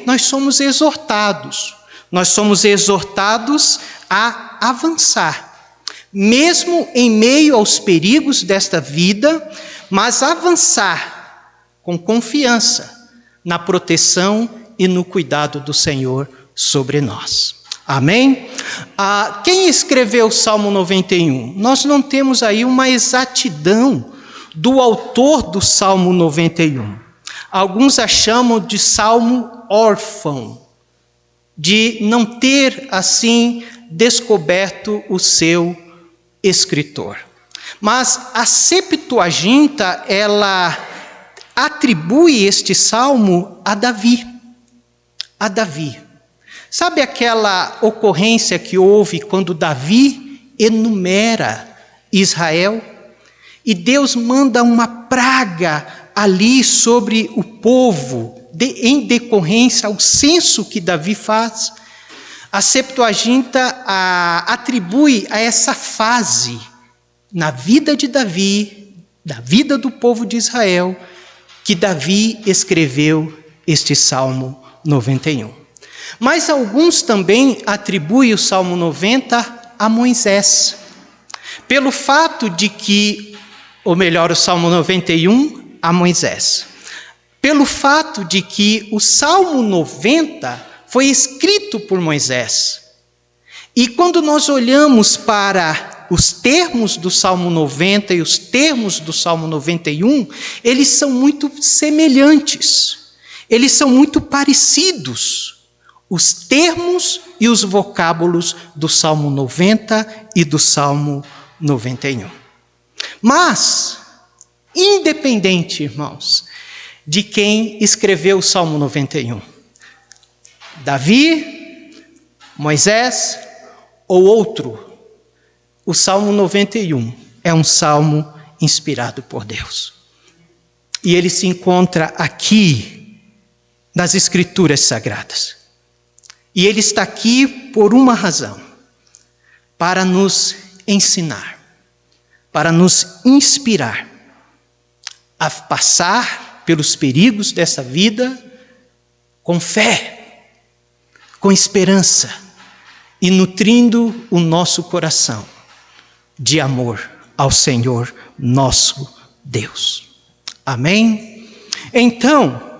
também nós somos exortados. Nós somos exortados a avançar, mesmo em meio aos perigos desta vida, mas avançar com confiança na proteção e no cuidado do Senhor sobre nós. Amém? Quem escreveu o Salmo 91? Nós não temos aí uma exatidão do autor do Salmo 91. Alguns a chamam de salmo órfão, de não ter, assim, descoberto o seu escritor. Mas a Septuaginta, ela atribui este salmo a Davi. A Davi. Sabe aquela ocorrência que houve quando Davi enumera Israel? E Deus manda uma praga ali sobre o povo, em decorrência ao censo que Davi faz. A Septuaginta atribui a essa fase na vida de Davi, da vida do povo de Israel, que Davi escreveu este Salmo 91. Mas alguns também atribuem o Salmo 90 a Moisés, pelo fato de que, ou melhor, o Salmo 91 a Moisés, pelo fato de que o Salmo 90 foi escrito por Moisés. E quando nós olhamos para os termos do Salmo 90 e os termos do Salmo 91, eles são muito semelhantes, eles são muito parecidos, os termos e os vocábulos do Salmo 90 e do Salmo 91. Mas, independente, irmãos, de quem escreveu o Salmo 91, Davi, Moisés ou outro, o Salmo 91 é um salmo inspirado por Deus. E ele se encontra aqui nas Escrituras Sagradas. E ele está aqui por uma razão: para nos ensinar, para nos inspirar a passar pelos perigos dessa vida com fé, com esperança e nutrindo o nosso coração de amor ao Senhor nosso Deus. Amém? Então,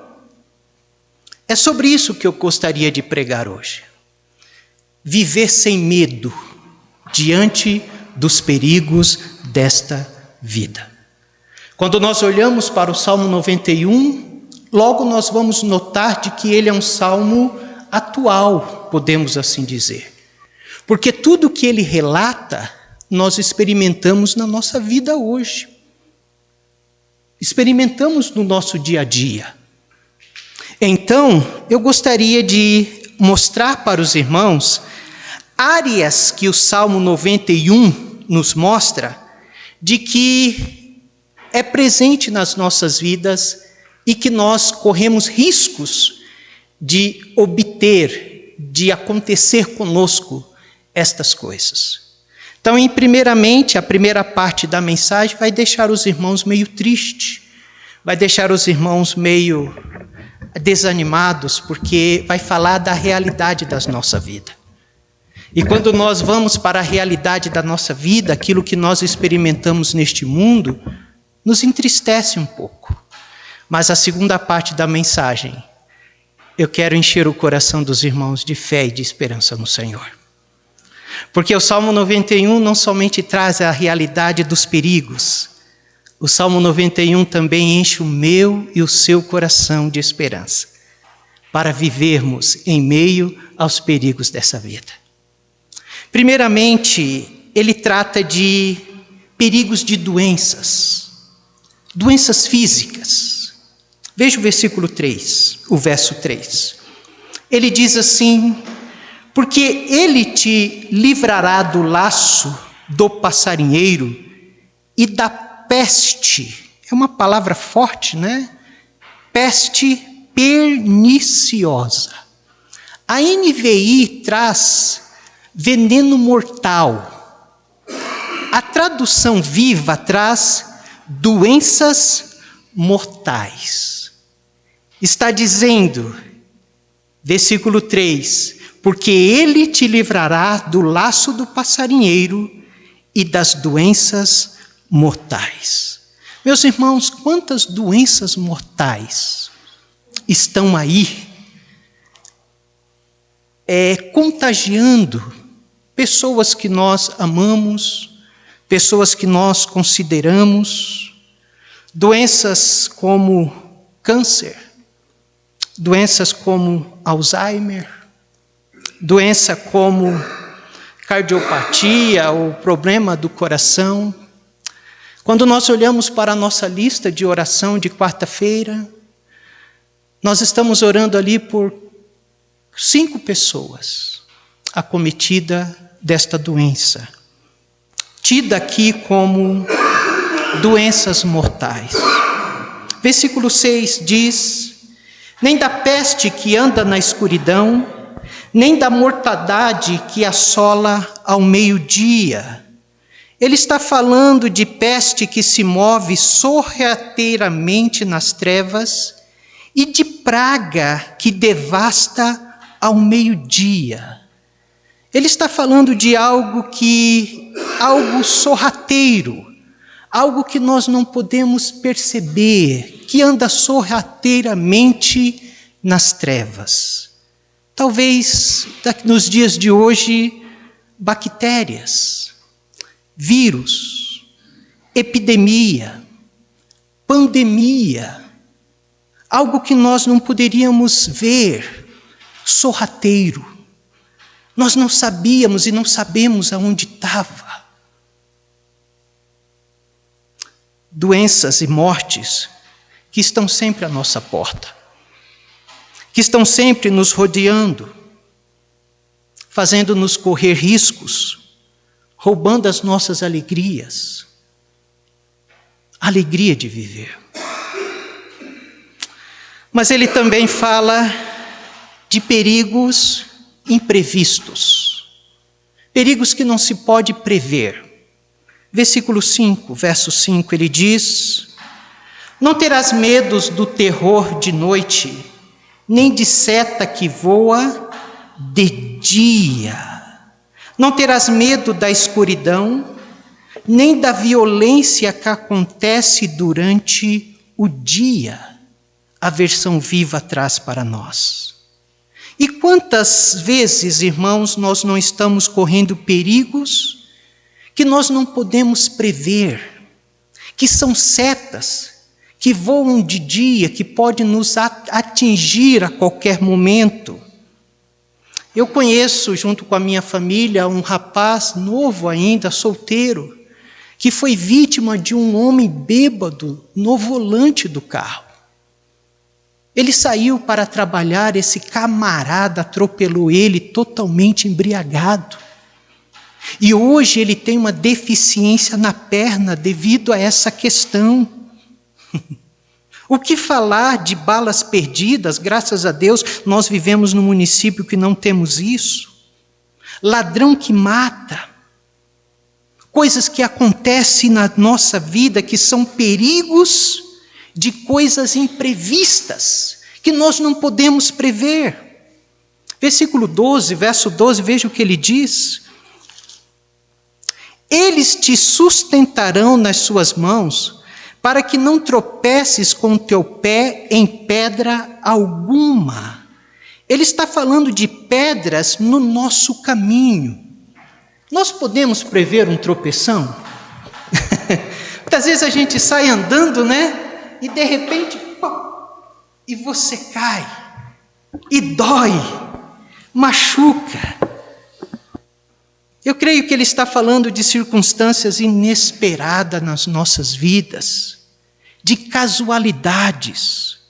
é sobre isso que eu gostaria de pregar hoje. Viver sem medo diante dos perigos desta vida. Quando nós olhamos para o Salmo 91, logo nós vamos notar de que ele é um salmo atual, podemos assim dizer. Porque tudo que ele relata, nós experimentamos na nossa vida hoje. Experimentamos no nosso dia a dia. Então, eu gostaria de mostrar para os irmãos áreas que o Salmo 91 nos mostra de que é presente nas nossas vidas e que nós corremos riscos de obter, de acontecer conosco estas coisas. Então, primeiramente, a primeira parte da mensagem vai deixar os irmãos meio tristes, vai deixar os irmãos meio desanimados, porque vai falar da realidade da nossa vida. E quando nós vamos para a realidade da nossa vida, aquilo que nós experimentamos neste mundo, nos entristece um pouco. Mas a segunda parte da mensagem, eu quero encher o coração dos irmãos de fé e de esperança no Senhor. Porque o Salmo 91 não somente traz a realidade dos perigos, o Salmo 91 também enche o meu e o seu coração de esperança, para vivermos em meio aos perigos dessa vida. Primeiramente, ele trata de perigos de doenças físicas. Veja o versículo 3, o verso 3. Ele diz assim: porque ele te livrará do laço do passarinheiro e da peste. É uma palavra forte, né? Peste perniciosa. A NVI traz veneno mortal. A tradução viva traz doenças mortais. Está dizendo Versículo 3: porque ele te livrará do laço do passarinheiro e das doenças mortais. Meus irmãos, quantas doenças mortais estão aí, contagiando pessoas que nós amamos, pessoas que nós consideramos, doenças como câncer, doenças como Alzheimer, doença como cardiopatia ou problema do coração. Quando nós olhamos para a nossa lista de oração de quarta-feira, nós estamos orando ali por 5 pessoas acometidas desta doença, tida aqui como doenças mortais. Versículo 6 diz: nem da peste que anda na escuridão, nem da mortandade que assola ao meio-dia. Ele está falando de peste que se move sorrateiramente nas trevas e de praga que devasta ao meio-dia. Ele está falando de algo sorrateiro, algo que nós não podemos perceber, que anda sorrateiramente nas trevas. Talvez nos dias de hoje, bactérias, vírus, epidemia, pandemia, algo que nós não poderíamos ver, sorrateiro. Nós não sabíamos e não sabemos aonde estava. Doenças e mortes que estão sempre à nossa porta, que estão sempre nos rodeando, fazendo-nos correr riscos, roubando as nossas alegrias, a alegria de viver. Mas ele também fala de perigos imprevistos, perigos que não se pode prever. Versículo 5, verso 5, ele diz: não terás medos do terror de noite, nem de seta que voa de dia. Não terás medo da escuridão, nem da violência que acontece durante o dia. A versão viva traz para nós. E quantas vezes, irmãos, nós não estamos correndo perigos que nós não podemos prever, que são setas, que voam de dia, que podem nos atingir a qualquer momento. Eu conheço, junto com a minha família, um rapaz novo ainda, solteiro, que foi vítima de um homem bêbado no volante do carro. Ele saiu para trabalhar, esse camarada atropelou ele totalmente embriagado. E hoje ele tem uma deficiência na perna devido a essa questão. O que falar de balas perdidas? Graças a Deus, nós vivemos num município que não temos isso. Ladrão que mata. Coisas que acontecem na nossa vida que são perigos de coisas imprevistas, que nós não podemos prever. Versículo 12, verso 12, veja o que ele diz. Eles te sustentarão nas suas mãos, para que não tropeces com o teu pé em pedra alguma. Ele está falando de pedras no nosso caminho. Nós podemos prever um tropeção? Muitas vezes a gente sai andando, né? E de repente, e você cai, e dói, machuca. Eu creio que ele está falando de circunstâncias inesperadas nas nossas vidas, de casualidades,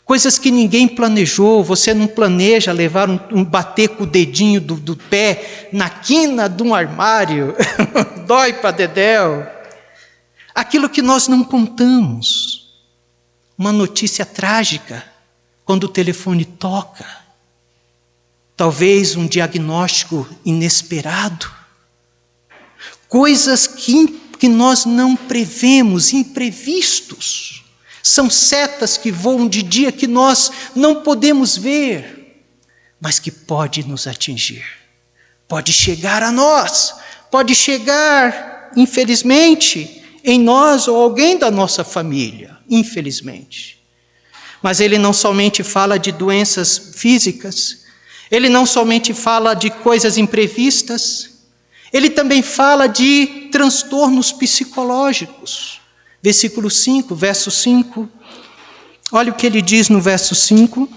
coisas que ninguém planejou. Você não planeja levar bater com o dedinho do pé na quina de um armário, dói para dedéu. Aquilo que nós não contamos, uma notícia trágica, quando o telefone toca, talvez um diagnóstico inesperado, coisas que nós não prevemos, imprevistos, são setas que voam de dia que nós não podemos ver. mas que pode nos atingir. Pode chegar a nós, pode chegar, infelizmente, em nós ou alguém da nossa família, infelizmente. Mas ele não somente fala de doenças físicas, ele não somente fala de coisas imprevistas, ele também fala de transtornos psicológicos. Versículo 5, verso 5, olha o que ele diz no verso 5.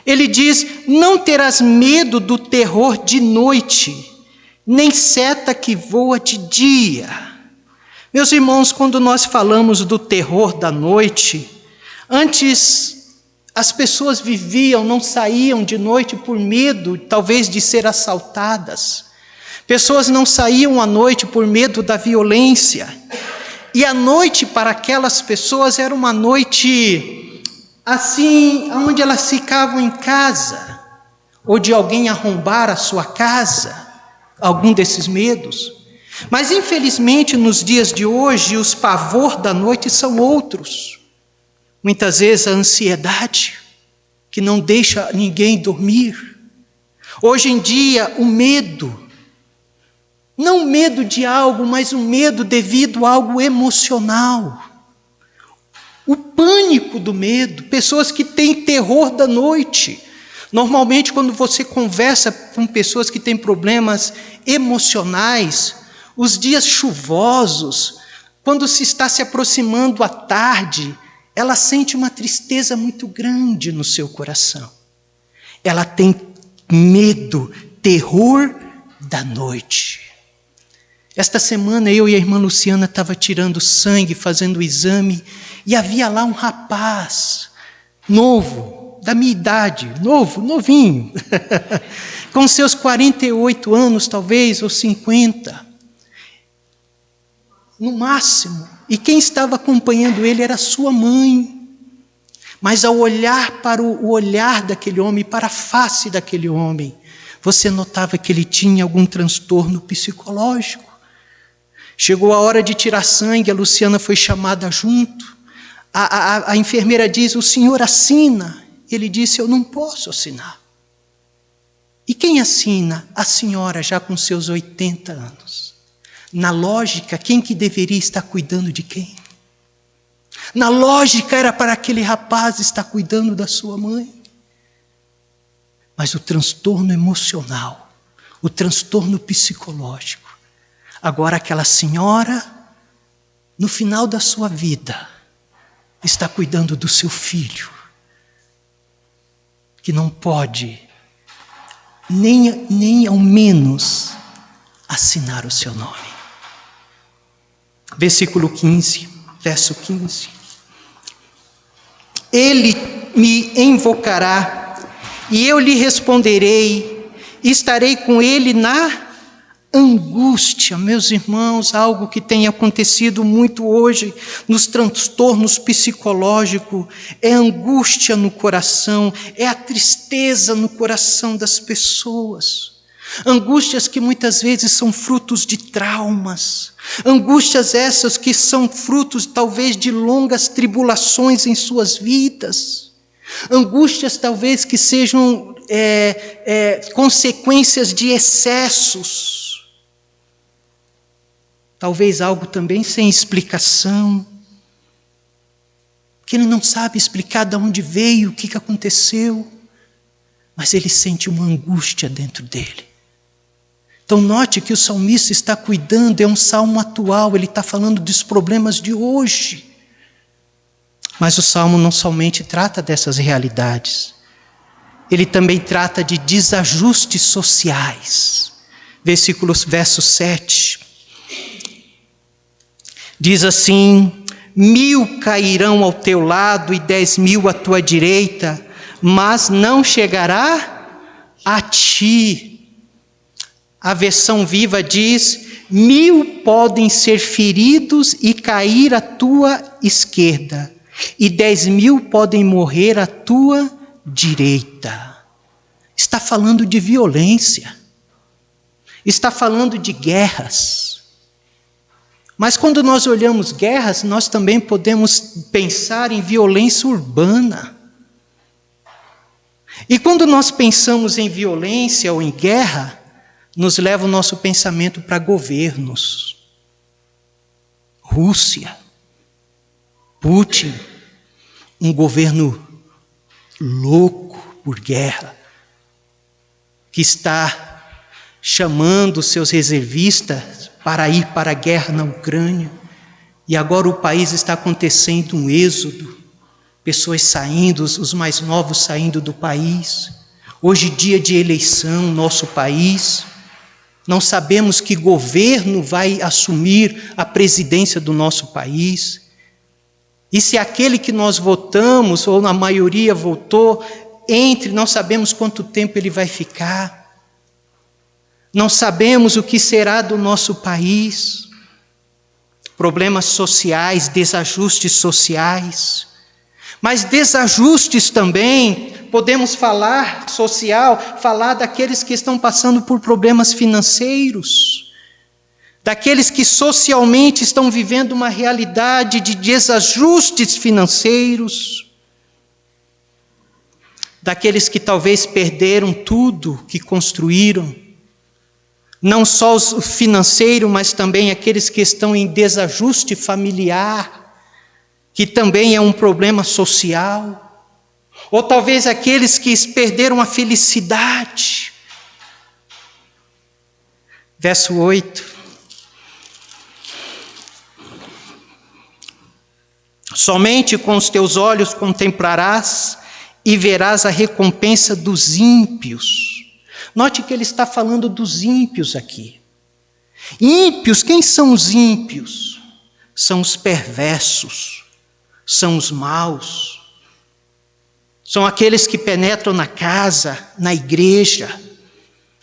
Ele diz: não terás medo do terror de noite, nem seta que voa de dia. Meus irmãos, quando nós falamos do terror da noite, antes as pessoas viviam, não saíam de noite por medo, talvez, de ser assaltadas. Pessoas não saíam à noite por medo da violência. E a noite para aquelas pessoas era uma noite assim, onde elas ficavam em casa, ou de alguém arrombar a sua casa, algum desses medos. Mas infelizmente nos dias de hoje os pavor da noite são outros. Muitas vezes a ansiedade, que não deixa ninguém dormir. Hoje em dia o medo, não medo de algo, mas um medo devido a algo emocional. O pânico do medo, pessoas que têm terror da noite. Normalmente quando você conversa com pessoas que têm problemas emocionais, os dias chuvosos, quando se está se aproximando à tarde, ela sente uma tristeza muito grande no seu coração. Ela tem medo, terror da noite. Esta semana eu e a irmã Luciana estava tirando sangue, fazendo o exame, e havia lá um rapaz novo, da minha idade, novinho, com seus 48 anos talvez, ou 50, no máximo. E quem estava acompanhando ele era sua mãe. Mas ao olhar para o olhar daquele homem, para a face daquele homem, você notava que ele tinha algum transtorno psicológico. Chegou a hora de tirar sangue, a Luciana foi chamada junto. A enfermeira diz: o senhor assina? Ele disse: eu não posso assinar. E quem assina? A senhora, já com seus 80 anos. Na lógica, quem que deveria estar cuidando de quem? Na lógica, era para aquele rapaz estar cuidando da sua mãe. Mas o transtorno emocional, o transtorno psicológico. Agora aquela senhora, no final da sua vida, está cuidando do seu filho, que não pode, nem ao menos, assinar o seu nome. Versículo 15, verso 15. Ele me invocará, e eu lhe responderei, e estarei com ele na angústia. Meus irmãos, algo que tem acontecido muito hoje nos transtornos psicológicos, é angústia no coração, é a tristeza no coração das pessoas. Angústias que muitas vezes são frutos de traumas, angústias essas que são frutos talvez de longas tribulações em suas vidas, angústias talvez que sejam consequências de excessos, talvez algo também sem explicação, que ele não sabe explicar de onde veio, o que aconteceu, mas ele sente uma angústia dentro dele. Então note que o salmista está cuidando, é um salmo atual, ele está falando dos problemas de hoje. Mas o salmo não somente trata dessas realidades, ele também trata de desajustes sociais. Verso 7, diz assim: 1000 cairão ao teu lado e 10.000 à tua direita, mas não chegará a ti. A versão Viva diz: 1000 podem ser feridos e cair à tua esquerda, e 10.000 podem morrer à tua direita. Está falando de violência, está falando de guerras. Mas quando nós olhamos guerras, nós também podemos pensar em violência urbana. E quando nós pensamos em violência ou em guerra, nos leva o nosso pensamento para governos. Rússia, Putin, um governo louco por guerra, que está chamando seus reservistas para ir para a guerra na Ucrânia. E agora o país está acontecendo um êxodo, pessoas saindo, os mais novos saindo do país. Hoje, dia de eleição, nosso país, não sabemos que governo vai assumir a presidência do nosso país. E se aquele que nós votamos, ou na maioria votou, não sabemos quanto tempo ele vai ficar. Não sabemos o que será do nosso país. Problemas sociais, desajustes sociais. Mas desajustes também, podemos falar falar daqueles que estão passando por problemas financeiros, daqueles que socialmente estão vivendo uma realidade de desajustes financeiros, daqueles que talvez perderam tudo que construíram, não só o financeiro, mas também aqueles que estão em desajuste familiar, que também é um problema social, ou talvez aqueles que perderam a felicidade. Verso 8. Somente com os teus olhos contemplarás e verás a recompensa dos ímpios. Note que ele está falando dos ímpios aqui. Ímpios, quem são os ímpios? São os perversos, são os maus, são aqueles que penetram na casa, na igreja.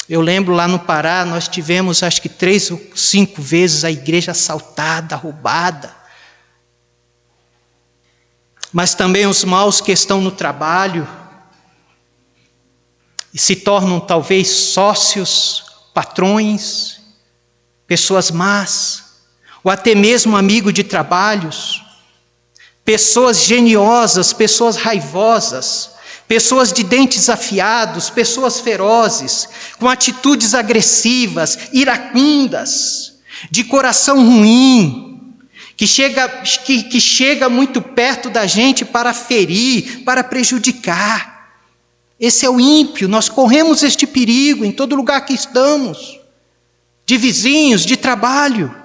Eu lembro lá no Pará, nós tivemos acho que 3 ou 5 vezes a igreja assaltada, roubada. Mas também os maus que estão no trabalho e se tornam talvez sócios, patrões, pessoas más, ou até mesmo amigo de trabalhos, pessoas geniosas, pessoas raivosas, pessoas de dentes afiados, pessoas ferozes, com atitudes agressivas, iracundas, de coração ruim, que chega muito perto da gente para ferir, para prejudicar. Esse é o ímpio, nós corremos este perigo em todo lugar que estamos, de vizinhos, de trabalho.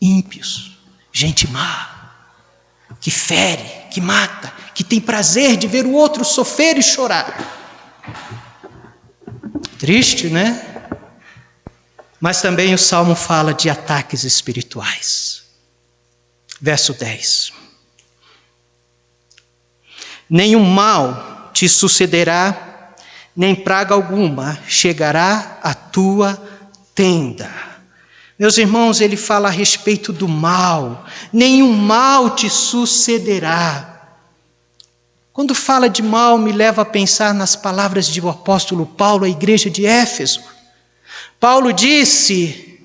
Ímpios, gente má, que fere, que mata, que tem prazer de ver o outro sofrer e chorar. Triste, né? Mas também o Salmo fala de ataques espirituais. Verso 10. Nenhum mal te sucederá, nem praga alguma chegará à tua tenda. Meus irmãos, ele fala a respeito do mal. Nenhum mal te sucederá. Quando fala de mal, me leva a pensar nas palavras do apóstolo Paulo à igreja de Éfeso. Paulo disse,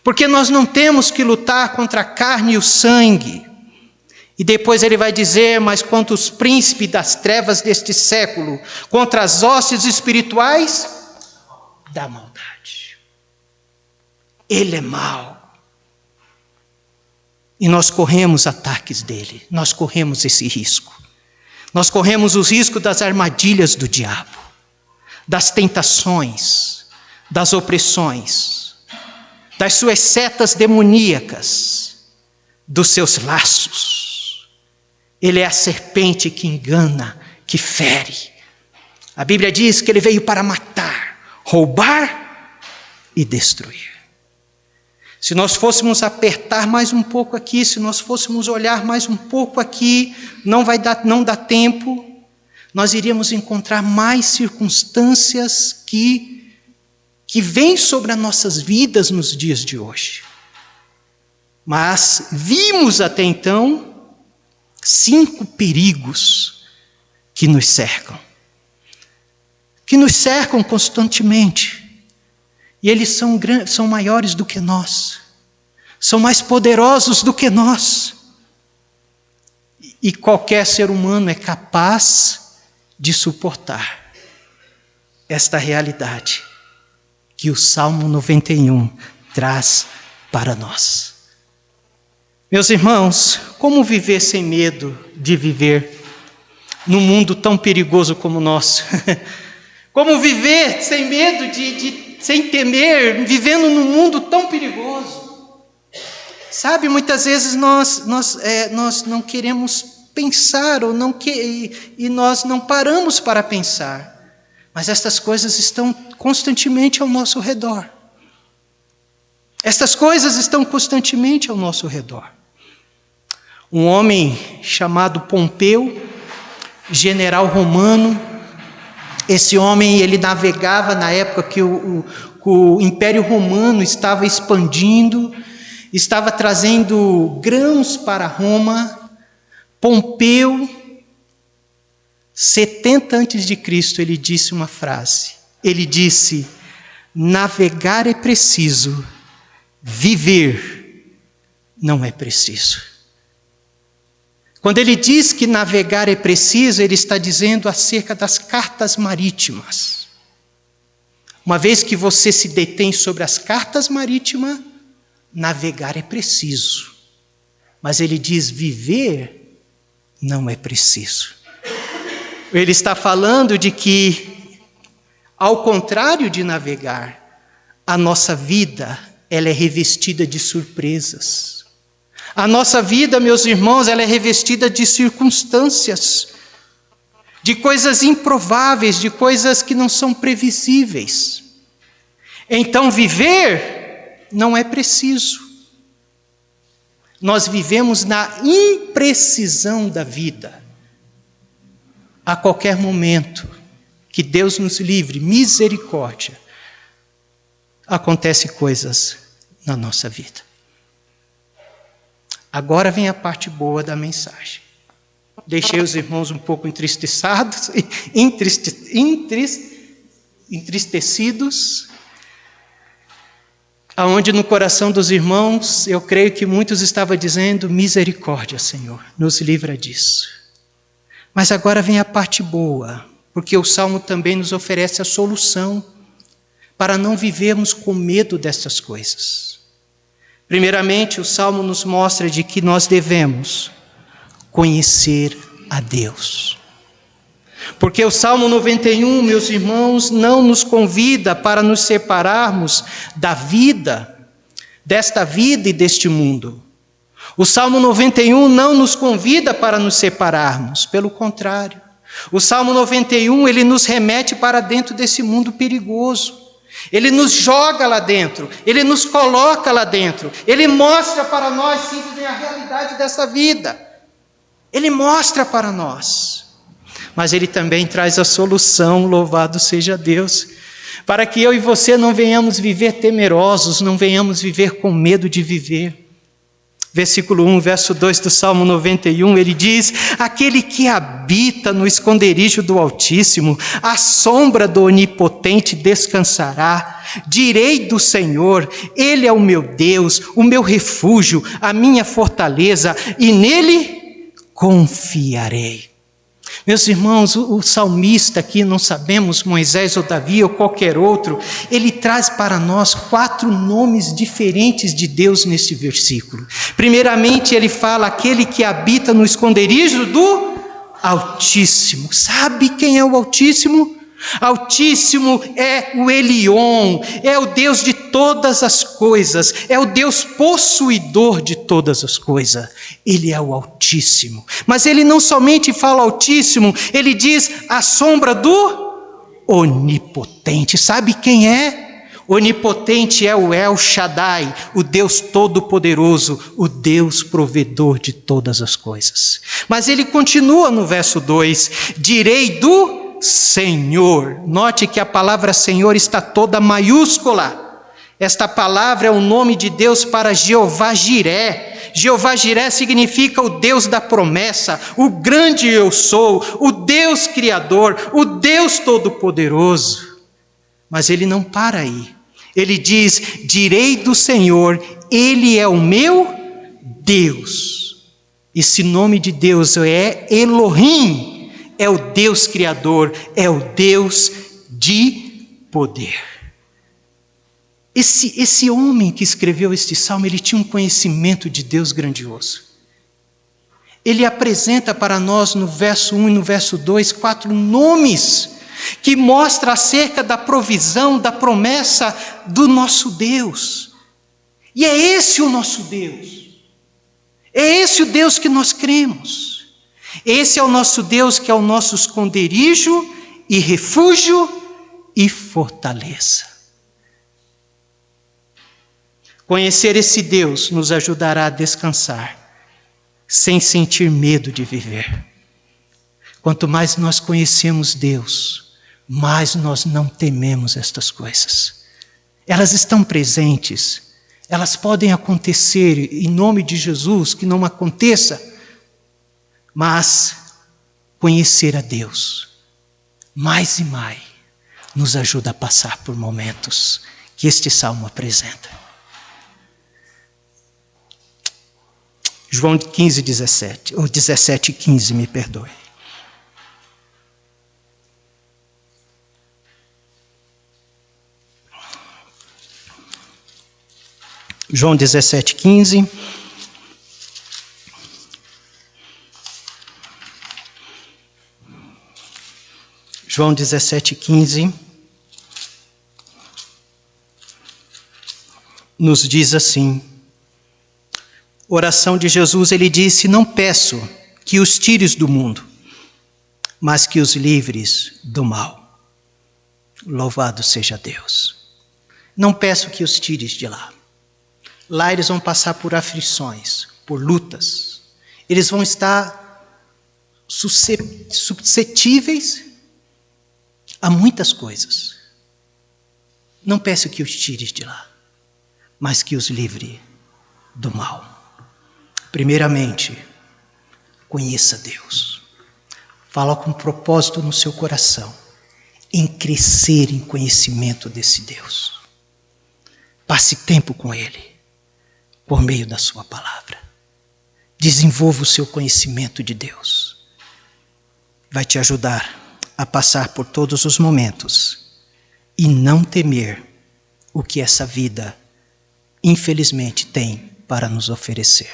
porque nós não temos que lutar contra a carne e o sangue. E depois ele vai dizer, mas contra os príncipes das trevas deste século, contra as hostes espirituais da maldade. Ele é mau. E nós corremos ataques dele, nós corremos esse risco. Nós corremos os riscos das armadilhas do diabo, das tentações, das opressões, das suas setas demoníacas, dos seus laços. Ele é a serpente que engana, que fere. A Bíblia diz que ele veio para matar, roubar e destruir. Se nós fôssemos apertar mais um pouco aqui, se nós fôssemos olhar mais um pouco aqui, não dá tempo, nós iríamos encontrar mais circunstâncias que vêm sobre as nossas vidas nos dias de hoje. Mas vimos até então 5 perigos que nos cercam constantemente. E eles são maiores do que nós, são mais poderosos do que nós. E qualquer ser humano é capaz de suportar esta realidade que o Salmo 91 traz para nós. Meus irmãos, como viver sem medo de viver num mundo tão perigoso como o nosso? Como viver sem medo sem temer, vivendo num mundo tão perigoso? Sabe, muitas vezes nós não queremos pensar e nós não paramos para pensar, mas estas coisas estão constantemente ao nosso redor. Estas coisas estão constantemente ao nosso redor. Um homem chamado Pompeu, general romano, esse homem ele navegava na época que o Império Romano estava expandindo, estava trazendo grãos para Roma. Pompeu, 70 a.C., ele disse uma frase. Ele disse: navegar é preciso, viver não é preciso. Quando ele diz que navegar é preciso, ele está dizendo acerca das cartas marítimas. Uma vez que você se detém sobre as cartas marítimas, navegar é preciso. Mas ele diz: viver não é preciso. Ele está falando de que, ao contrário de navegar, a nossa vida ela é revestida de surpresas. A nossa vida, meus irmãos, ela é revestida de circunstâncias, de coisas improváveis, de coisas que não são previsíveis. Então, viver não é preciso. Nós vivemos na imprecisão da vida. A qualquer momento, que Deus nos livre, misericórdia, acontecem coisas na nossa vida. Agora vem a parte boa da mensagem. Deixei os irmãos um pouco entristecidos, aonde no coração dos irmãos, eu creio que muitos estavam dizendo: misericórdia, Senhor, nos livra disso. Mas agora vem a parte boa, porque o Salmo também nos oferece a solução para não vivermos com medo dessas coisas. Primeiramente, o Salmo nos mostra de que nós devemos conhecer a Deus. Porque o Salmo 91, meus irmãos, não nos convida para nos separarmos da vida, desta vida e deste mundo. O Salmo 91 não nos convida para nos separarmos, pelo contrário. O Salmo 91, ele nos remete para dentro desse mundo perigoso. Ele nos joga lá dentro, ele nos coloca lá dentro, ele mostra para nós, sim, a realidade dessa vida. Ele mostra para nós, mas ele também traz a solução, louvado seja Deus, para que eu e você não venhamos viver temerosos, não venhamos viver com medo de viver. Versículo 1, verso 2 do Salmo 91, ele diz: aquele que habita no esconderijo do Altíssimo, à sombra do Onipotente descansará. Direi do Senhor, Ele é o meu Deus, o meu refúgio, a minha fortaleza, e nele confiarei. Meus irmãos, o salmista aqui, não sabemos, Moisés ou Davi ou qualquer outro, ele traz para nós 4 nomes diferentes de Deus neste versículo. Primeiramente, ele fala: aquele que habita no esconderijo do Altíssimo. Sabe quem é o Altíssimo? Altíssimo é o Elion, é o Deus de todas as coisas, é o Deus possuidor de todas as coisas. Ele é o Altíssimo. Mas ele não somente fala Altíssimo, ele diz a sombra do Onipotente. Sabe quem é? Onipotente é o El Shaddai, o Deus Todo-Poderoso, o Deus provedor de todas as coisas. Mas ele continua no verso 2: direi do Senhor. Note que a palavra Senhor está toda maiúscula. Esta palavra é o nome de Deus para Jeová Jiré. Jeová Jiré significa o Deus da promessa, o grande eu sou, o Deus Criador, o Deus Todo-Poderoso. Mas ele não para aí. Ele diz: direi do Senhor, Ele é o meu Deus. Esse nome de Deus é Elohim. é o Deus criador, é o Deus de poder. Esse homem que escreveu este salmo, ele tinha um conhecimento de Deus grandioso. Ele apresenta para nós no verso 1 e no verso 2, 4 nomes que mostram acerca da provisão, da promessa do nosso Deus. E é esse o nosso Deus. É esse o Deus que nós cremos. Esse é o nosso Deus que é o nosso esconderijo e refúgio e fortaleza. Conhecer esse Deus nos ajudará a descansar, sem sentir medo de viver. Quanto mais nós conhecemos Deus, mais nós não tememos estas coisas. Elas estão presentes, elas podem acontecer, em nome de Jesus, que não aconteça, mas conhecer a Deus, mais e mais, nos ajuda a passar por momentos que este salmo apresenta. João 15, 17, ou 17, 15, me perdoe. João 17, 15. João 17, 15. Nos diz assim: oração de Jesus, ele disse: não peço que os tires do mundo, mas que os livres do mal. Louvado seja Deus. Não peço que os tires de lá. Lá eles vão passar por aflições, por lutas. Eles vão estar suscetíveis a muitas coisas. Não peço que os tires de lá, mas que os livre do mal. Primeiramente, conheça Deus. Fala com propósito no seu coração, em crescer em conhecimento desse Deus. Passe tempo com Ele, por meio da sua palavra. Desenvolva o seu conhecimento de Deus. Vai te ajudar a passar por todos os momentos e não temer o que essa vida, infelizmente, tem para nos oferecer.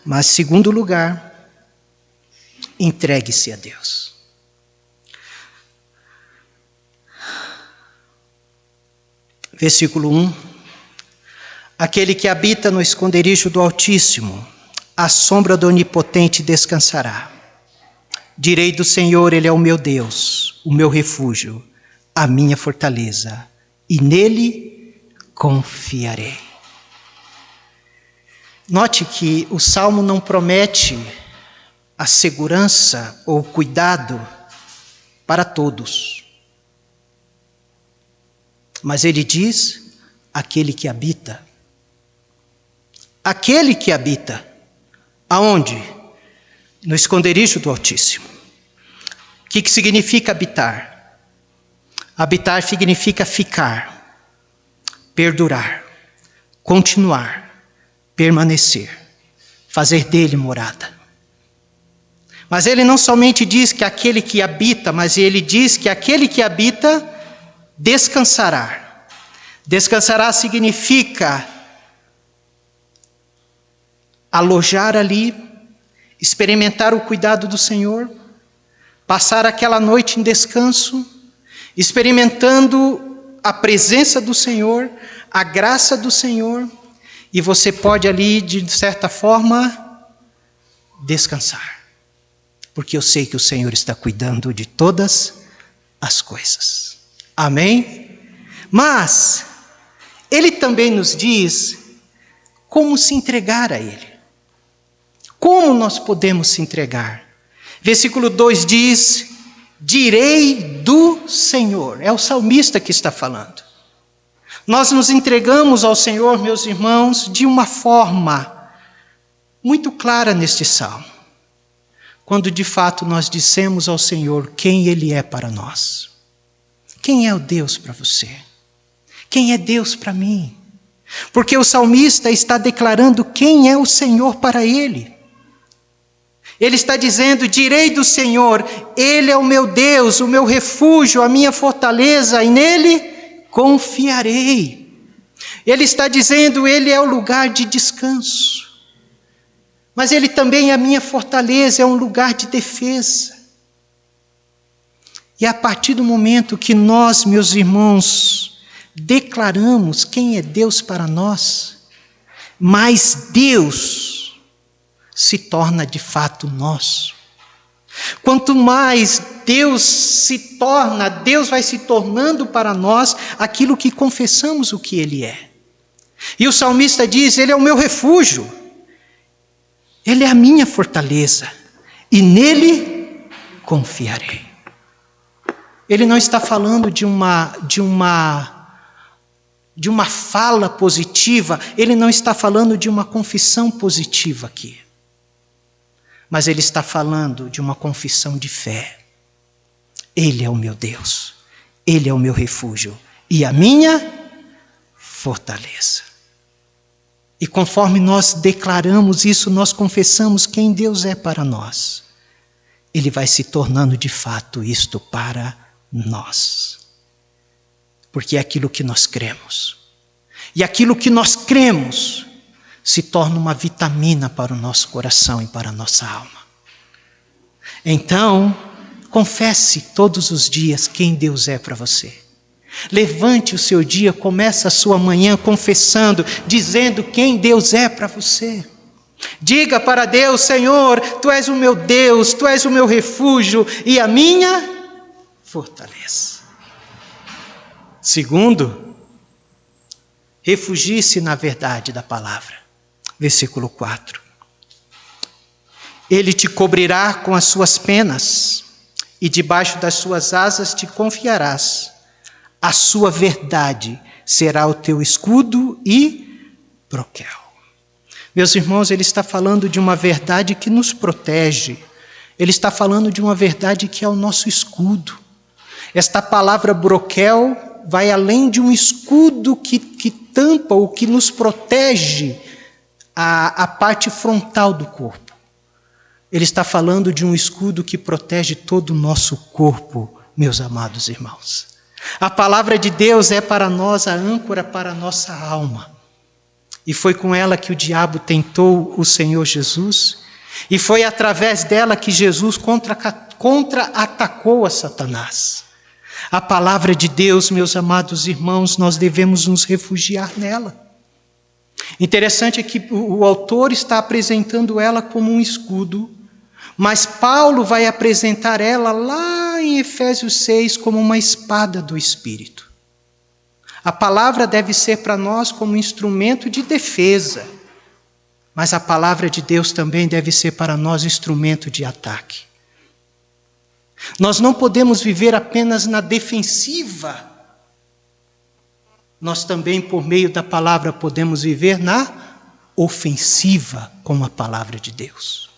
Mas, segundo lugar, entregue-se a Deus. Versículo 1. Aquele que habita no esconderijo do Altíssimo, à sombra do Onipotente descansará. Direi do Senhor, Ele é o meu Deus, o meu refúgio, a minha fortaleza, e nele confiarei. Note que o Salmo não promete a segurança ou cuidado para todos. Mas ele diz, aquele que habita. Aquele que habita. Aonde? No esconderijo do Altíssimo. O que significa habitar? Habitar significa ficar, perdurar, continuar, permanecer, fazer dele morada. Mas ele não somente diz que aquele que habita, mas ele diz que aquele que habita descansará. Descansará significa alojar ali, experimentar o cuidado do Senhor, passar aquela noite em descanso, experimentando a presença do Senhor, a graça do Senhor, e você pode ali, de certa forma, descansar. Porque eu sei que o Senhor está cuidando de todas as coisas. Amém? Mas, Ele também nos diz como se entregar a Ele. Como nós podemos se entregar? Versículo 2 diz, direi do Senhor. É o salmista que está falando. Nós nos entregamos ao Senhor, meus irmãos, de uma forma muito clara neste salmo. Quando de fato nós dissemos ao Senhor quem Ele é para nós. Quem é o Deus para você? Quem é Deus para mim? Porque o salmista está declarando quem é o Senhor para ele. Ele está dizendo: direi do Senhor, Ele é o meu Deus, o meu refúgio, a minha fortaleza, e nele confiarei. Ele está dizendo: Ele é o lugar de descanso. Mas Ele também é a minha fortaleza, é um lugar de defesa. E a partir do momento que nós, meus irmãos, declaramos quem é Deus para nós, mas Deus se torna de fato nosso. Quanto mais Deus se torna, Deus vai se tornando para nós aquilo que confessamos o que Ele é. E o salmista diz: Ele é o meu refúgio, Ele é a minha fortaleza, e nele confiarei. Ele não está falando de uma fala positiva, ele não está falando de uma confissão positiva aqui. Mas ele está falando de uma confissão de fé. Ele é o meu Deus, Ele é o meu refúgio e a minha fortaleza. E conforme nós declaramos isso, nós confessamos quem Deus é para nós. Ele vai se tornando de fato isto para nós. Porque é aquilo que nós cremos. E aquilo que nós cremos se torna uma vitamina para o nosso coração e para a nossa alma. Então, confesse todos os dias quem Deus é para você. Levante o seu dia, comece a sua manhã confessando, dizendo quem Deus é para você. Diga para Deus: Senhor, Tu és o meu Deus, Tu és o meu refúgio e a minha fortaleza. Segundo, refugie-se na verdade da palavra. Versículo 4. Ele te cobrirá com as suas penas, e debaixo das suas asas te confiarás. A sua verdade será o teu escudo e broquel. Meus irmãos, ele está falando de uma verdade que nos protege. Ele está falando de uma verdade que é o nosso escudo. Esta palavra broquel vai além de um escudo que tampa ou que nos protege a parte frontal do corpo. Ele está falando de um escudo que protege todo o nosso corpo, meus amados irmãos. A palavra de Deus é para nós a âncora para a nossa alma. E foi com ela que o diabo tentou o Senhor Jesus. E foi através dela que Jesus contra-atacou a Satanás. A palavra de Deus, meus amados irmãos, nós devemos nos refugiar nela. Interessante é que o autor está apresentando ela como um escudo, mas Paulo vai apresentar ela lá em Efésios 6 como uma espada do Espírito. A palavra deve ser para nós como instrumento de defesa, mas a palavra de Deus também deve ser para nós instrumento de ataque. Nós não podemos viver apenas na defensiva. Nós também, por meio da palavra, podemos viver na ofensiva com a palavra de Deus.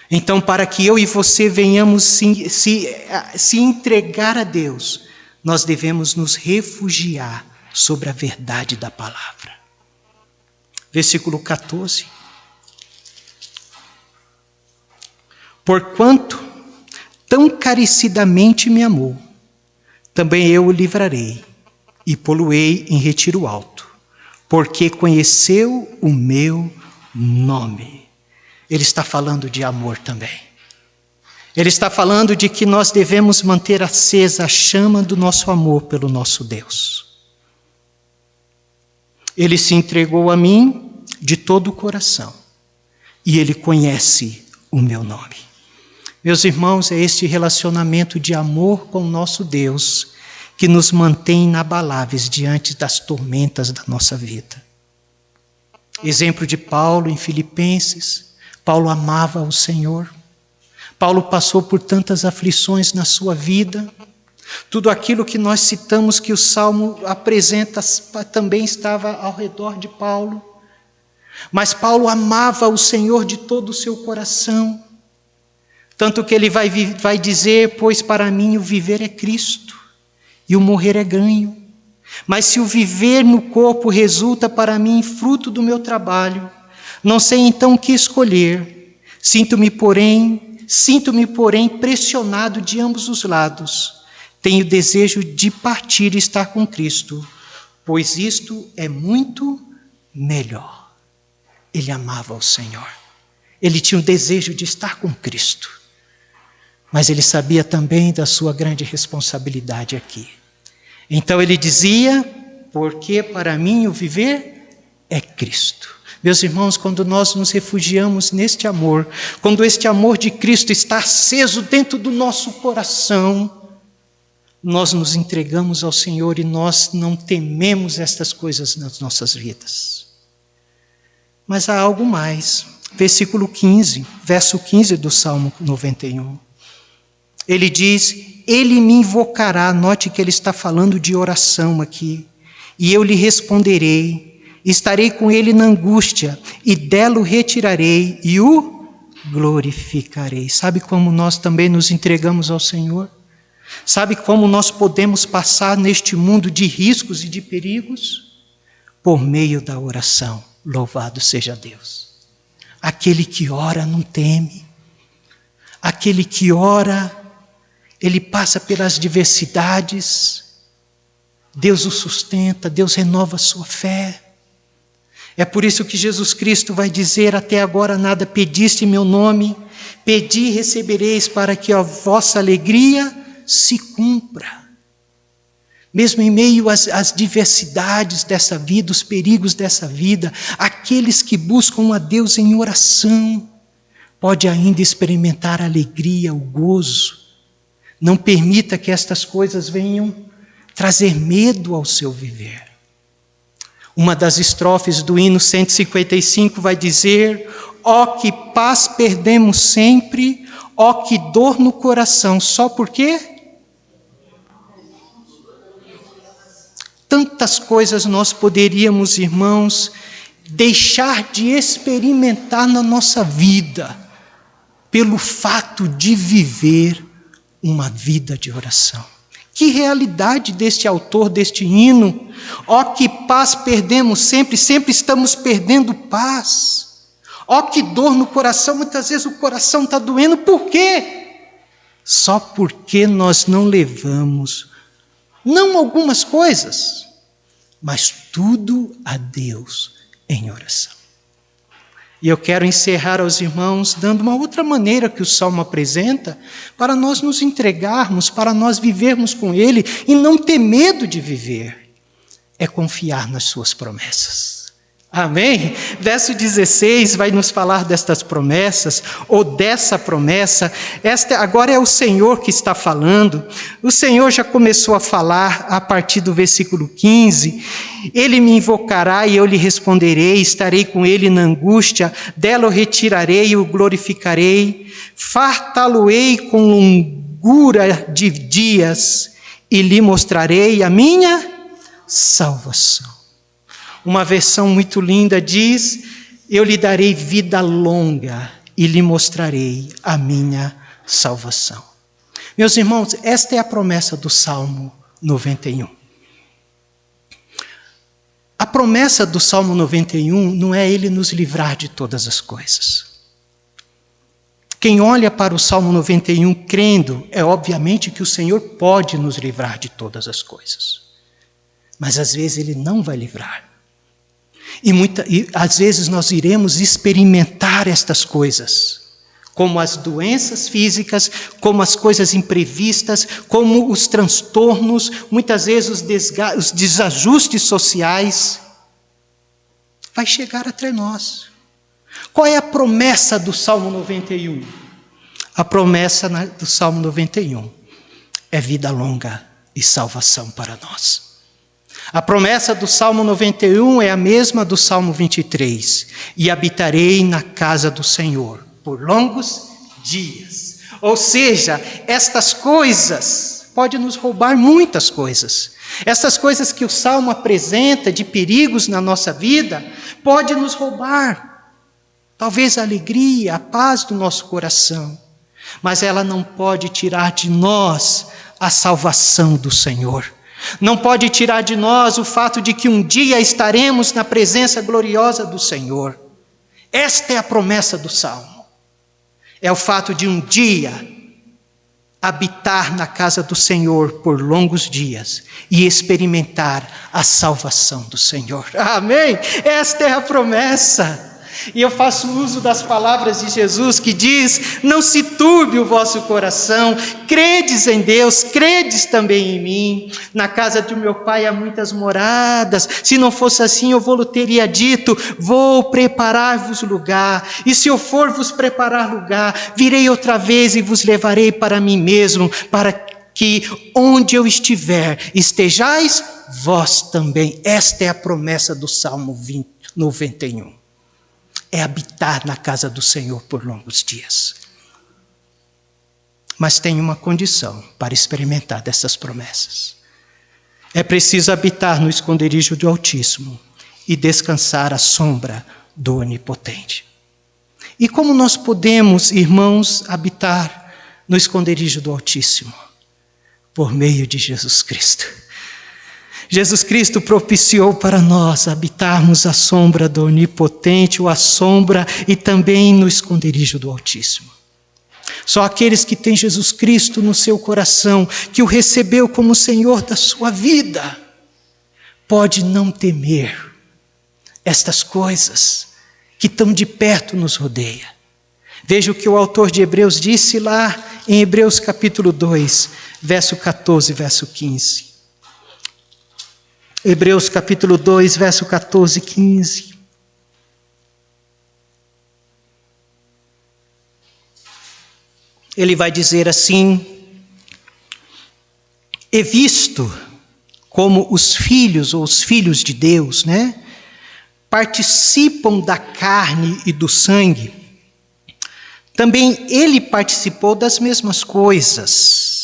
Então, para que eu e você venhamos se entregar a Deus, nós devemos nos refugiar sobre a verdade da palavra. Versículo 14. Porquanto tão carecidamente me amou, também eu o livrarei e pô-lo-ei em retiro alto, porque conheceu o meu nome. Ele está falando de amor também. Ele está falando de que nós devemos manter acesa a chama do nosso amor pelo nosso Deus. Ele se entregou a mim de todo o coração, e Ele conhece o meu nome. Meus irmãos, é este relacionamento de amor com o nosso Deus que nos mantém inabaláveis diante das tormentas da nossa vida. Exemplo de Paulo em Filipenses. Paulo amava o Senhor. Paulo passou por tantas aflições na sua vida. Tudo aquilo que nós citamos que o Salmo apresenta também estava ao redor de Paulo. Mas Paulo amava o Senhor de todo o seu coração. Tanto que ele vai dizer: pois para mim o viver é Cristo e o morrer é ganho. Mas se o viver no corpo resulta para mim fruto do meu trabalho, não sei então o que escolher, Sinto-me, porém, pressionado de ambos os lados. Tenho desejo de partir e estar com Cristo, pois isto é muito melhor. Ele amava o Senhor. Ele tinha o desejo de estar com Cristo. Mas ele sabia também da sua grande responsabilidade aqui. Então ele dizia, porque para mim o viver é Cristo. Meus irmãos, quando nós nos refugiamos neste amor, quando este amor de Cristo está aceso dentro do nosso coração, nós nos entregamos ao Senhor e nós não tememos estas coisas nas nossas vidas. Mas há algo mais. Versículo 15, verso 15 do Salmo 91. Ele diz, ele me invocará, note que ele está falando de oração aqui, e eu lhe responderei, estarei com ele na angústia, e dela o retirarei e o glorificarei. Sabe como nós também nos entregamos ao Senhor? Sabe como nós podemos passar neste mundo de riscos e de perigos? Por meio da oração. Louvado seja Deus. Aquele que ora não teme. Aquele que ora, ele passa pelas diversidades. Deus o sustenta, Deus renova a sua fé. É por isso que Jesus Cristo vai dizer, até agora nada pediste em meu nome, pedi e recebereis para que a vossa alegria se cumpra. Mesmo em meio às diversidades dessa vida, os perigos dessa vida, aqueles que buscam a Deus em oração, pode ainda experimentar a alegria, o gozo. Não permita que estas coisas venham trazer medo ao seu viver. Uma das estrofes do hino 155 vai dizer, ó que paz perdemos sempre, ó que dor no coração, só por quê? Tantas coisas nós poderíamos, irmãos, deixar de experimentar na nossa vida, pelo fato de viver uma vida de oração. Que realidade deste autor, deste hino. Ó que paz perdemos sempre, sempre estamos perdendo paz. Ó que dor no coração, muitas vezes o coração está doendo, por quê? Só porque nós não levamos, não algumas coisas, mas tudo a Deus em oração. E eu quero encerrar aos irmãos dando uma outra maneira que o Salmo apresenta para nós nos entregarmos, para nós vivermos com Ele e não ter medo de viver. É confiar nas suas promessas. Amém? Verso 16 vai nos falar destas promessas, ou dessa promessa. Agora é o Senhor que está falando. O Senhor já começou a falar a partir do versículo 15. Ele me invocará e eu lhe responderei, estarei com ele na angústia, dela o retirarei e o glorificarei, fartá-lo-ei com longura de dias e lhe mostrarei a minha salvação. Uma versão muito linda diz, eu lhe darei vida longa e lhe mostrarei a minha salvação. Meus irmãos, esta é a promessa do Salmo 91. A promessa do Salmo 91 não é ele nos livrar de todas as coisas. Quem olha para o Salmo 91 crendo, é obviamente que o Senhor pode nos livrar de todas as coisas. Mas às vezes Ele não vai livrar. E às vezes nós iremos experimentar estas coisas, como as doenças físicas, como as coisas imprevistas, como os transtornos, muitas vezes os desajustes sociais. Vai chegar até nós. Qual é a promessa do Salmo 91? A promessa do Salmo 91 é vida longa e salvação para nós. A promessa do Salmo 91 é a mesma do Salmo 23. E habitarei na casa do Senhor por longos dias. Ou seja, estas coisas podem nos roubar muitas coisas. Essas coisas que o Salmo apresenta de perigos na nossa vida, pode nos roubar. Talvez a alegria, a paz do nosso coração. Mas ela não pode tirar de nós a salvação do Senhor. Não pode tirar de nós o fato de que um dia estaremos na presença gloriosa do Senhor. Esta é a promessa do Salmo. É o fato de um dia habitar na casa do Senhor por longos dias e experimentar a salvação do Senhor. Amém? Esta é a promessa. E eu faço uso das palavras de Jesus que diz: não se turbe o vosso coração, credes em Deus, credes também em mim. Na casa do meu pai há muitas moradas, se não fosse assim eu vou-lhe teria dito: vou preparar-vos lugar, e se eu for vos preparar lugar, virei outra vez e vos levarei para mim mesmo, para que onde eu estiver, estejais vós também. Esta é a promessa do Salmo 91. É habitar na casa do Senhor por longos dias. Mas tem uma condição para experimentar dessas promessas. É preciso habitar no esconderijo do Altíssimo e descansar à sombra do Onipotente. E como nós podemos, irmãos, habitar no esconderijo do Altíssimo? Por meio de Jesus Cristo. Jesus Cristo propiciou para nós habitarmos à sombra do Onipotente, ou à sombra e também no esconderijo do Altíssimo. Só aqueles que têm Jesus Cristo no seu coração, que o recebeu como Senhor da sua vida, pode não temer estas coisas que tão de perto nos rodeia. Veja o que o autor de Hebreus disse lá em Hebreus capítulo 2, verso 14, verso 15. Hebreus capítulo 2, verso 14 e 15. Ele vai dizer assim: e visto como os filhos, ou os filhos de Deus, participam da carne e do sangue, também ele participou das mesmas coisas,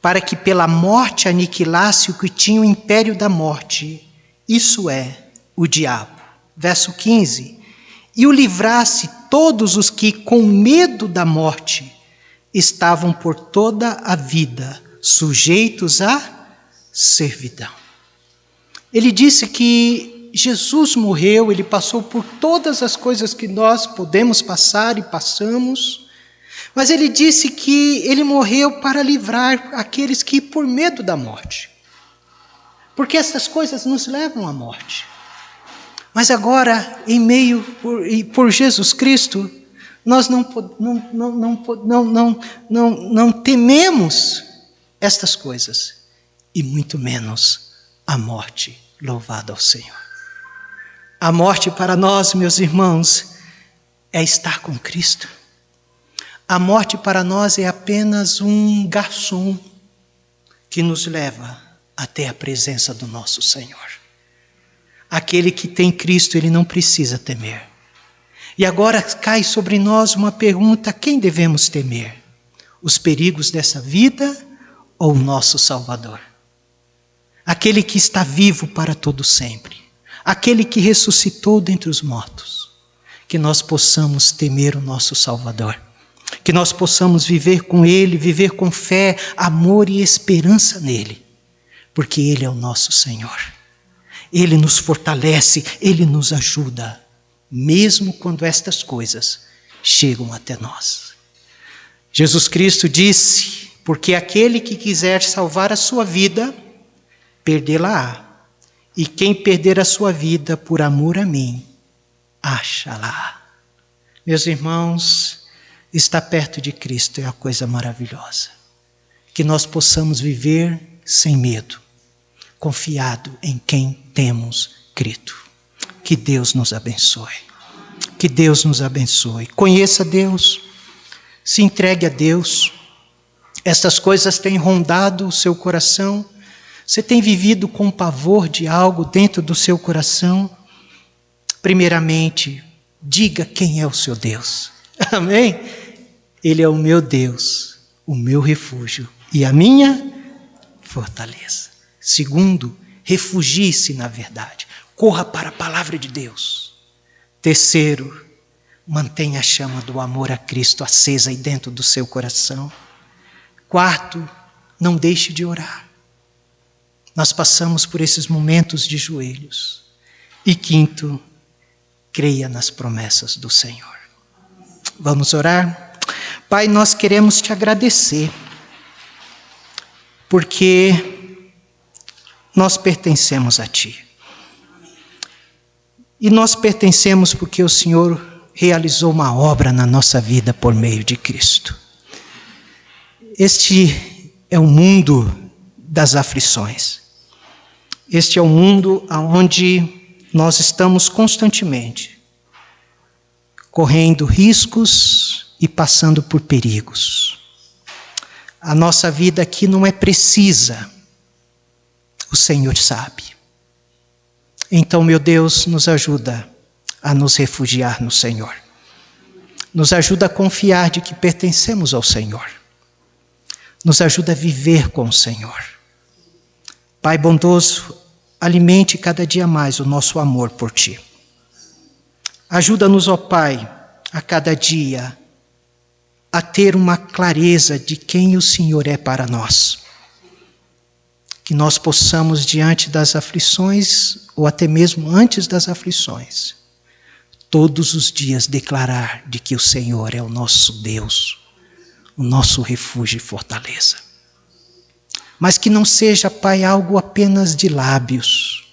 para que pela morte aniquilasse o que tinha o império da morte, isso é, o diabo. Verso 15. E o livrasse todos os que, com medo da morte, estavam por toda a vida sujeitos à servidão. Ele disse que Jesus morreu, ele passou por todas as coisas que nós podemos passar e passamos, mas ele disse que ele morreu para livrar aqueles que por medo da morte. Porque essas coisas nos levam à morte. Mas agora, em meio por Jesus Cristo, nós não tememos estas coisas, e muito menos a morte. Louvado ao Senhor. A morte para nós, meus irmãos, é estar com Cristo. A morte para nós é apenas um garçom que nos leva até a presença do nosso Senhor. Aquele que tem Cristo, ele não precisa temer. E agora cai sobre nós uma pergunta: quem devemos temer? Os perigos dessa vida ou o nosso Salvador? Aquele que está vivo para todo sempre. Aquele que ressuscitou dentre os mortos. Que nós possamos temer o nosso Salvador. Que nós possamos viver com Ele, viver com fé, amor e esperança nele. Porque Ele é o nosso Senhor. Ele nos fortalece, Ele nos ajuda, mesmo quando estas coisas chegam até nós. Jesus Cristo disse: porque aquele que quiser salvar a sua vida, perdê-la-á. E quem perder a sua vida por amor a mim, acha-la. Meus irmãos, estar perto de Cristo é uma coisa maravilhosa. Que nós possamos viver sem medo, confiado em quem temos crido. Que Deus nos abençoe. Que Deus nos abençoe. Conheça Deus. Se entregue a Deus. Estas coisas têm rondado o seu coração. Você tem vivido com pavor de algo dentro do seu coração? Primeiramente, diga quem é o seu Deus. Amém? Ele é o meu Deus, o meu refúgio e a minha fortaleza. Segundo, refugie-se na verdade. Corra para a palavra de Deus. Terceiro, mantenha a chama do amor a Cristo acesa aí dentro do seu coração. Quarto, não deixe de orar. Nós passamos por esses momentos de joelhos. E quinto, creia nas promessas do Senhor. Vamos orar? Pai, nós queremos te agradecer, porque nós pertencemos a ti. E nós pertencemos porque o Senhor realizou uma obra na nossa vida por meio de Cristo. Este é o mundo das aflições. Este é o mundo onde nós estamos constantemente correndo riscos e passando por perigos. A nossa vida aqui não é precisa, o Senhor sabe. Então, meu Deus, nos ajuda a nos refugiar no Senhor. Nos ajuda a confiar de que pertencemos ao Senhor. Nos ajuda a viver com o Senhor. Pai bondoso, alimente cada dia mais o nosso amor por Ti. Ajuda-nos, ó Pai, a cada dia a ter uma clareza de quem o Senhor é para nós. Que nós possamos, diante das aflições, ou até mesmo antes das aflições, todos os dias declarar de que o Senhor é o nosso Deus, o nosso refúgio e fortaleza. Mas que não seja, Pai, algo apenas de lábios,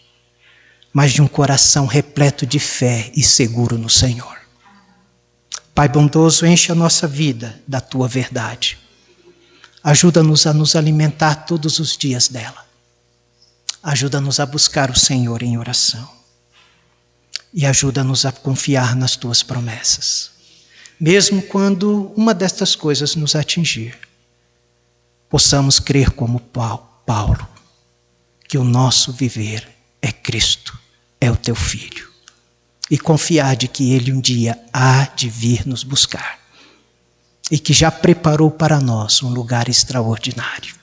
mas de um coração repleto de fé e seguro no Senhor. Pai bondoso, enche a nossa vida da Tua verdade. Ajuda-nos a nos alimentar todos os dias dela. Ajuda-nos a buscar o Senhor em oração. E ajuda-nos a confiar nas Tuas promessas. Mesmo quando uma destas coisas nos atingir, possamos crer como Paulo, que o nosso viver é Cristo, é o Teu Filho. E confiar de que Ele um dia há de vir nos buscar. E que já preparou para nós um lugar extraordinário.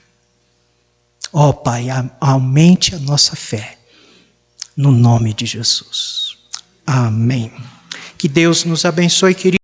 Ó Pai, aumente a nossa fé, no nome de Jesus. Amém. Que Deus nos abençoe, queridos.